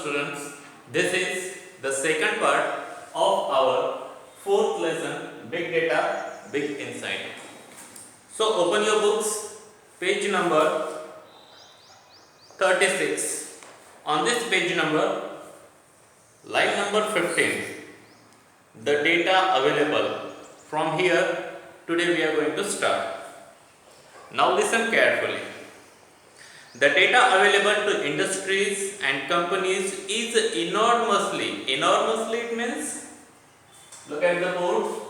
students, this is the second part of our fourth lesson, Big Data, Big Insight. So open your books, page number 36. On this page number, line number 15, the data available. From here, today we are going to start. Now listen carefully. The data available to industries and companies is enormously it means, look at the board.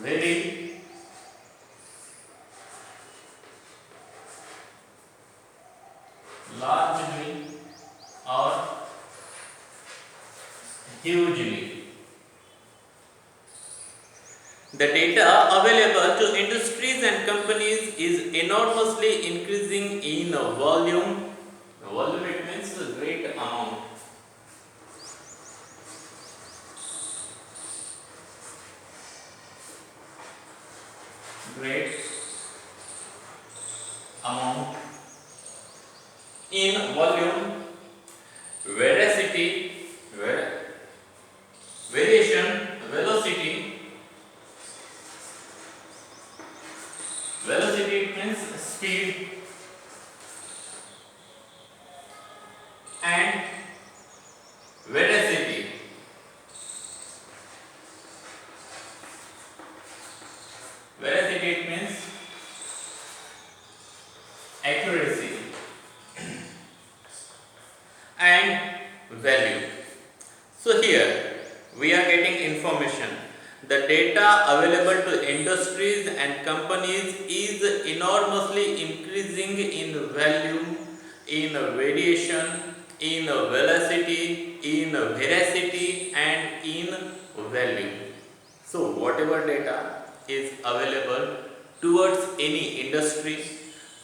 Very largely or hugely. The data available to industries and companies is enormously increasing in volume. Volume, it means a great amount. Great amount in volume, veracity, variation, velocity means speed, and veracity it means accuracy and value. So here we are getting information. The data available to industries and companies is enormously increasing in value, in variation, in velocity, in veracity, and in value. So whatever data is available towards any industry,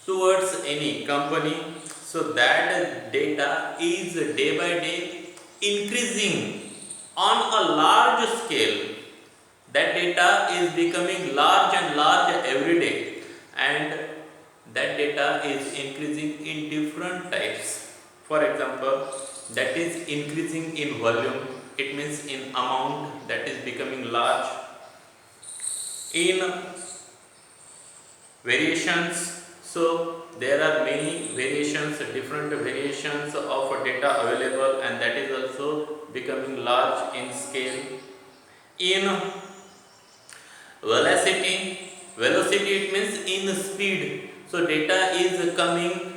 towards any company, so that data is day by day increasing on a large scale. That data is becoming large and large every day, and that data is increasing in different types. For example, that is increasing in volume, it means in amount, that is becoming large. In variations, so there are many variations, different variations of data available, and that is also becoming large in scale. In velocity it means in speed, so data is coming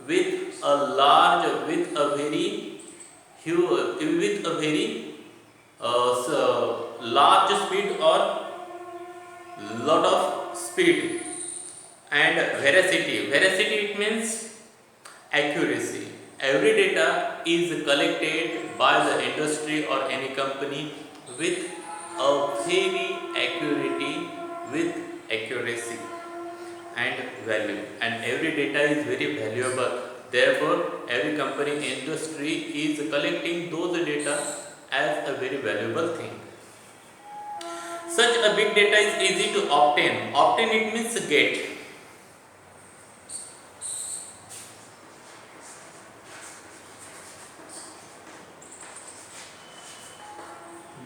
with a large, with a very huge, with a very large speed or lot of speed. And veracity it means accuracy. Every data is collected by the industry or any company with a very accuracy and value, and every data is very valuable. Therefore, every company industry is collecting those data as a very valuable thing. Such a big data is easy to obtain. Obtain, it means get.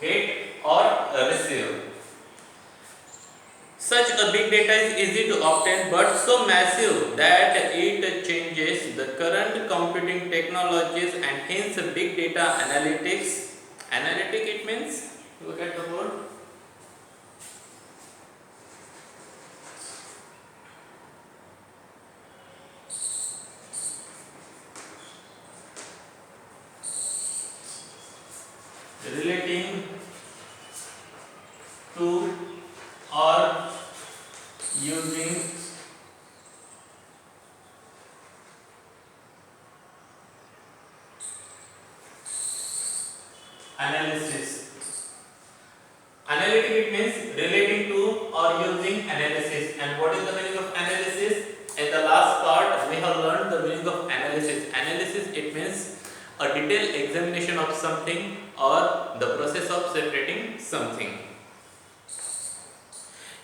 Get or receive. Such a big data is easy to obtain, but so massive that it changes the current computing technologies, and hence big data analytics. Analytic, it means, look at the board. Relating to or using analysis. Analytic, it means relating to or using analysis. analysis. And what is the meaning of analysis? In the last part, we have learned the meaning of analysis. Analysis, it means a detailed examination of something or the process of separating something.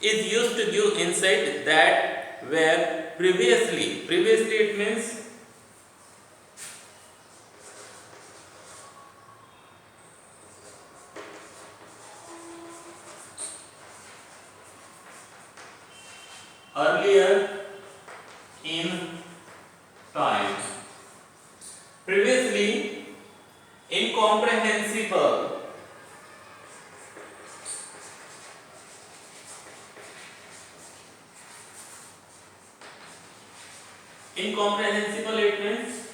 Is used to give insight that where previously it means earlier in time, previously incomprehensible, incomprehensible, it means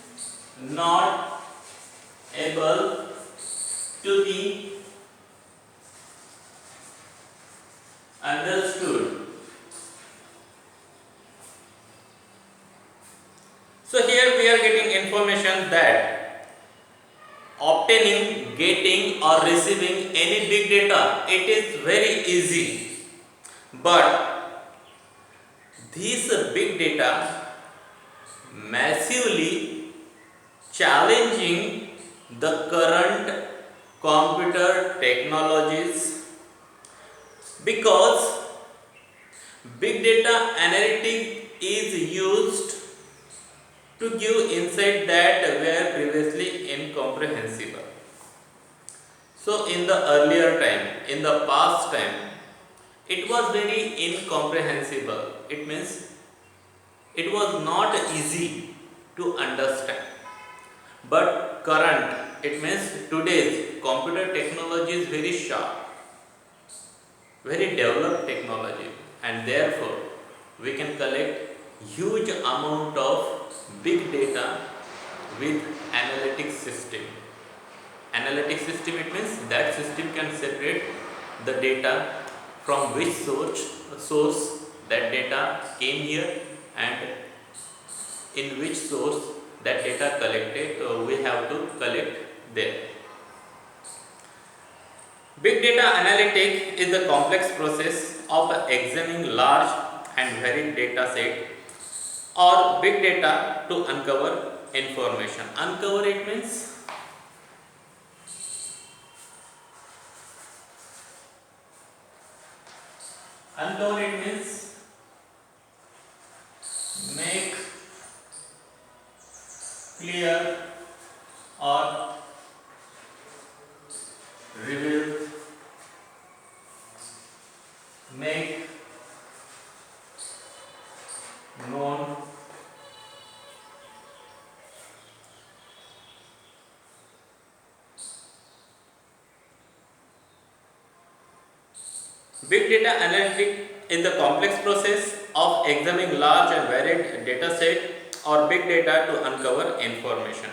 not able to be understood. So here we are getting information that obtaining, getting or receiving any big data, it is very easy. But this big data massively challenging the current computer technologies, because big data analytics is used to give insight that were previously incomprehensible. So in the earlier time, in the past time, it was very incomprehensible. It means it was not easy to understand. But current, it means today's computer technology is very sharp, very developed technology, and therefore we can collect huge amount of big data with analytic system. Analytic system, it means that system can separate the data from which source that data came here and in which source that data collected, we have to collect there. Big data analytics is the complex process of examining large and varied data set or big data to uncover information. Uncover, it means make clear or reveal, make known, big data analytics is the complex process of examining large and varied data set or big data to uncover information.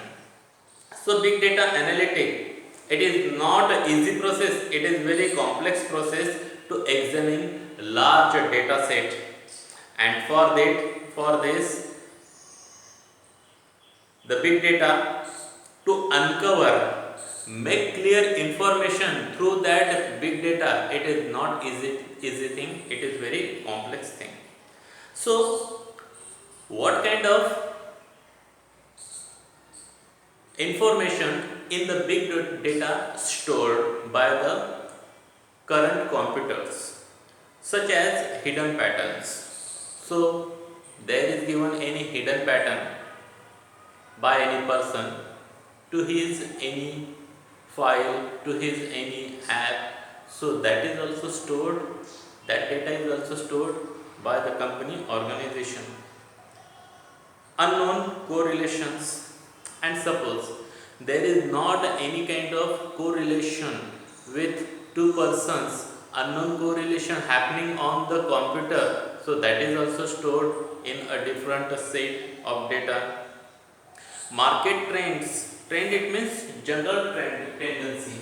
So big data analytics, it is not an easy process, it is very complex process to examine large data set, and for this the big data to uncover, make clear information through that big data, it is not easy thing, it is very complex thing. So what kind of information in the big data stored by the current computers, such as hidden patterns? So there is given any hidden pattern by any person to his any file, to his any app, so that is also stored, that data is also stored by the company organization. Unknown correlations, and suppose there is not any kind of correlation with two persons, unknown correlation happening on the computer, so that is also stored in a different set of data. Market trends, trend, it means general trend, tendency.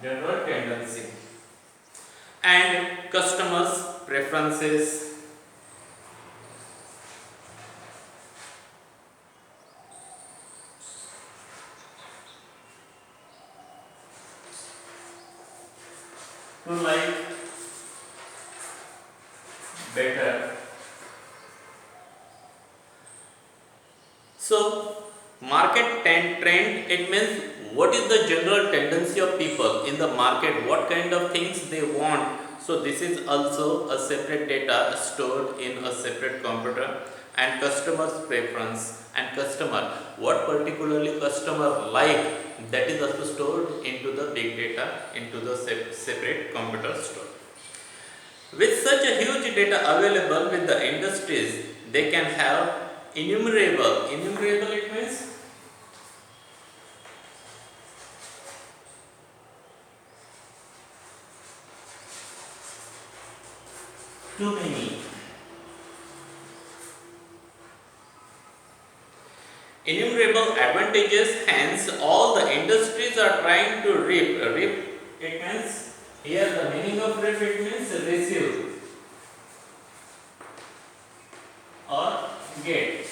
General tendency. And customers preferences, to like better. So market trend, it means what is the general tendency of people in the market, what kind of things they want. So this is also a separate data stored in a separate computer. And customer's preference and customer, what particularly customer like, that is also stored into the big data, into the separate computer store. With such a huge data available with the industries, they can have innumerable it means too many. Innumerable advantages, hence all the industries are trying to reap. Reap, it means, here the meaning of reap, it means receive or get.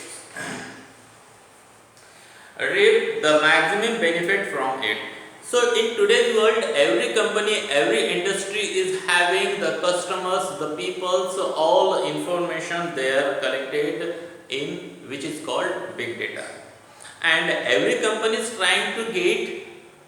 Reap the maximum benefit from it. So in today's world, every company, every industry is having the customers, the people, so all information they are collected in, which is called big data. And every company is trying to get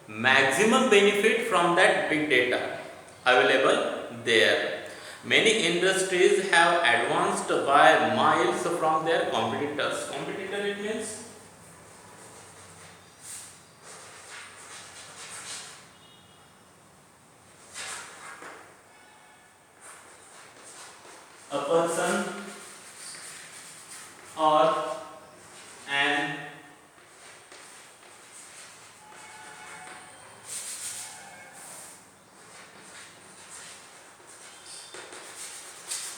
maximum benefit from that big data available there. Many industries have advanced by miles from their competitors. Competitor, it means a person or an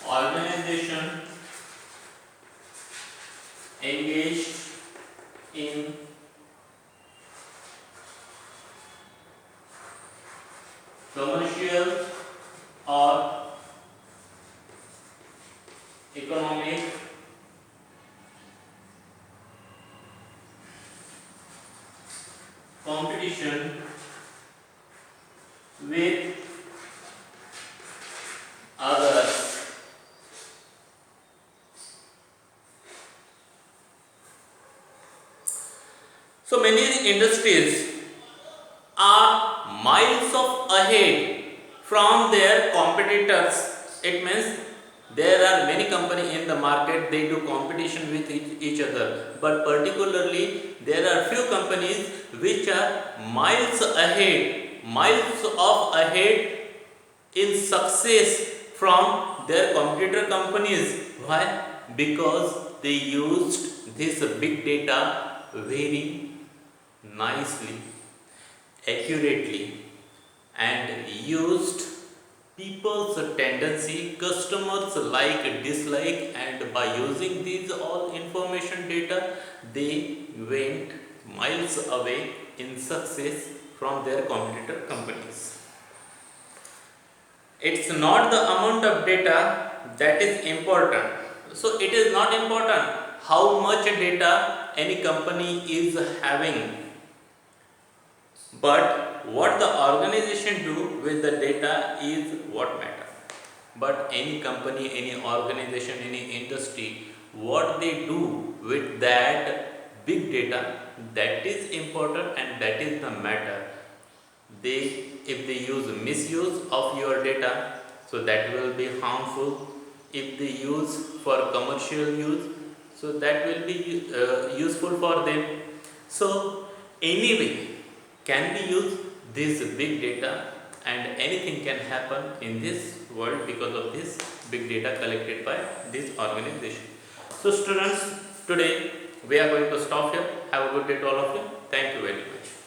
organization engaged in commercial or economic competition with others. So many industries are miles of ahead from their competitors. It means there are many companies in the market, they do competition with each other, but particularly there are few companies which are miles of ahead in success from their competitor companies. Why? Because they used this big data very nicely, accurately, and used people's tendency, customers like, dislike, and by using these all information data, they went miles away in success from their competitor companies. It's not the amount of data that is important. So it is not important how much data any company is having, but what the organization do with the data is what matter. But any company, any organization, any industry, what they do with that big data, that is important and that is the matter. If they use misuse of your data, so that will be harmful. If they use for commercial use, so that will be useful for them. So anyway, can we use this big data, and anything can happen in this world because of this big data collected by this organization. So students, today we are going to stop here. Have a good day to all of you. Thank you very much.